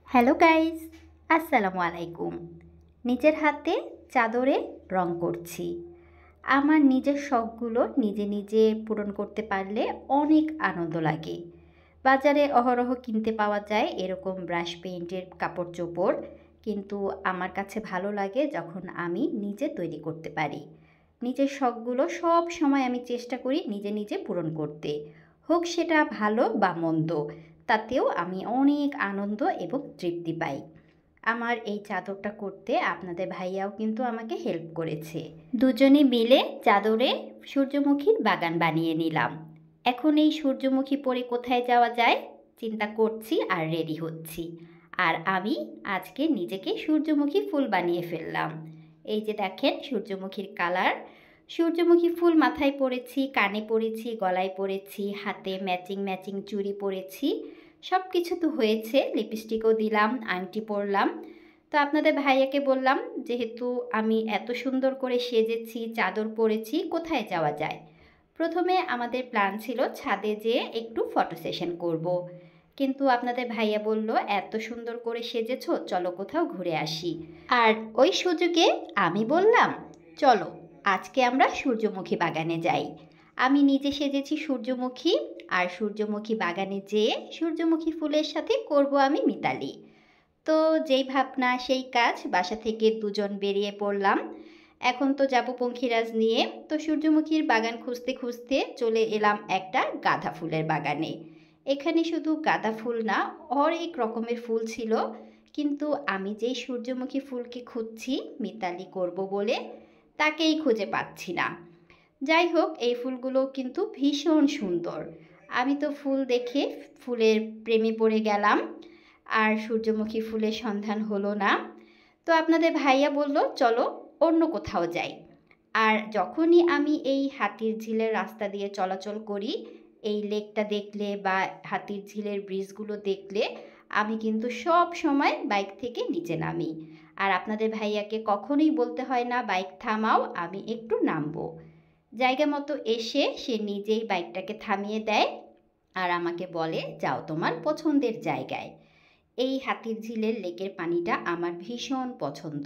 Hello guys, আসসালামু আলাইকুম। নিজের হাতে চাদরে রং করছি। আমার নিজের শখগুলো নিজে নিজে পূরণ করতে পারলে অনেক আনন্দ লাগে। বাজারে অহরহ কিনতে পাওয়া যায় এরকম ব্রাশ পেইন্টের কাপড় চোপড়, কিন্তু আমার কাছে ভালো লাগে যখন আমি নিজে তৈরি করতে পারি। নিজের শখগুলো সব সময় আমি চেষ্টা করি নিজে নিজে পূরণ করতে, হোক সেটা ভালো বা মন্দ, তাতেও আমি অনেক আনন্দ এবং তৃপ্তি পাই। আমার এই চাদরটা করতে আপনাদের ভাইয়াও কিন্তু আমাকে হেল্প করেছে। দুজনে মিলে চাদরে সূর্যমুখীর বাগান বানিয়ে নিলাম। এখন এই সূর্যমুখী পরে কোথায় যাওয়া যায় চিন্তা করছি আর রেডি হচ্ছি। আর আমি আজকে নিজেকে সূর্যমুখী ফুল বানিয়ে ফেললাম। এই যে দেখেন সূর্যমুখীর কালার। সূর্যমুখী ফুল মাথায় পরেছি, কানে পরেছি, গলায় পরেছি, হাতে ম্যাচিং ম্যাচিং চুড়ি পরেছি। সব কিছু তো হয়েছে, লিপস্টিকও দিলাম, আংটি পরলাম। তো আপনাদের ভাইয়াকে বললাম, যেহেতু আমি এত সুন্দর করে সেজেছি, চাদর পরেছি, কোথায় যাওয়া যায়। প্রথমে আমাদের প্ল্যান ছিল ছাদে যেয়ে একটু ফটো সেশন করব। কিন্তু আপনাদের ভাইয়া বলল, এত সুন্দর করে সেজেছো, চলো কোথাও ঘুরে আসি। আর ওই সুযোগে আমি বললাম, চলো আজকে আমরা সূর্যমুখী বাগানে যাই। আমি নিজে সেজেছি সূর্যমুখী, আর সূর্যমুখী বাগানে যেয়ে সূর্যমুখী ফুলের সাথে করব আমি মিতালি। তো যেই ভাবনা সেই কাজ, বাসা থেকে দুজন বেরিয়ে পড়লাম। এখন তো যাব পঙ্খিরাজ নিয়ে। তো সূর্যমুখীর বাগান খুঁজতে খুঁজতে চলে এলাম একটা গাঁদা ফুলের বাগানে। এখানে শুধু গাঁদা ফুল না, অনেক রকমের ফুল ছিল, কিন্তু আমি যেই সূর্যমুখী ফুলকে খুঁজছি মিতালি করব বলে, তাকেই খুঁজে পাচ্ছি না। যাই হোক, এই ফুলগুলো কিন্তু ভীষণ সুন্দর। আমি তো ফুল দেখে ফুলের প্রেমে পড়ে গেলাম, আর সূর্যমুখী ফুলের সন্ধান হলো না। তো আপনাদের ভাইয়া বলল, চলো অন্য কোথাও যাই। আর যখনই আমি এই হাতির ঝিলের রাস্তা দিয়ে চলাচল করি, এই লেকটা দেখলে বা হাতির ঝিলের ব্রিজগুলো দেখলে আমি কিন্তু সব সময় বাইক থেকে নিচে নামি। আর আপনাদের ভাইয়াকে কখনোই বলতে হয় না বাইক থামাও, আমি একটু নামবো। জায়গা মতো এসে সে নিজেই বাইকটাকে থামিয়ে দেয় আর আমাকে বলে, যাও তোমার পছন্দের জায়গায়। এই হাতির ঝিলের লেকের পানিটা আমার ভীষণ পছন্দ।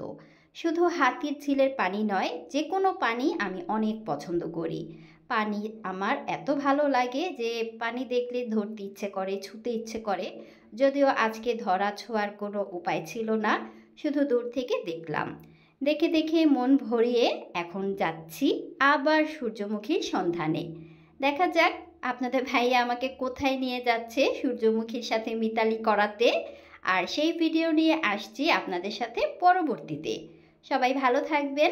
শুধু হাতির ঝিলের পানি নয়, যে কোনো পানি আমি অনেক পছন্দ করি। পানি আমার এত ভালো লাগে যে পানি দেখলে ধরতে ইচ্ছে করে, ছুঁতে ইচ্ছে করে। যদিও আজকে ধরা ছোঁয়ার কোনো উপায় ছিল না, শুধু দূর থেকে দেখলাম। দেখে দেখে মন ভরিয়ে এখন যাচ্ছি আবার সূর্যমুখীর সন্ধানে। দেখা যাক আপনাদের ভাইয়া আমাকে কোথায় নিয়ে যাচ্ছে সূর্যমুখীর সাথে মিতালি করাতে। আর সেই ভিডিও নিয়ে আসছি আপনাদের সাথে পরবর্তীতে। সবাই ভালো থাকবেন।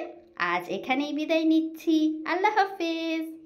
আজ এখানেই বিদায় নিচ্ছি। আল্লাহ হাফেজ।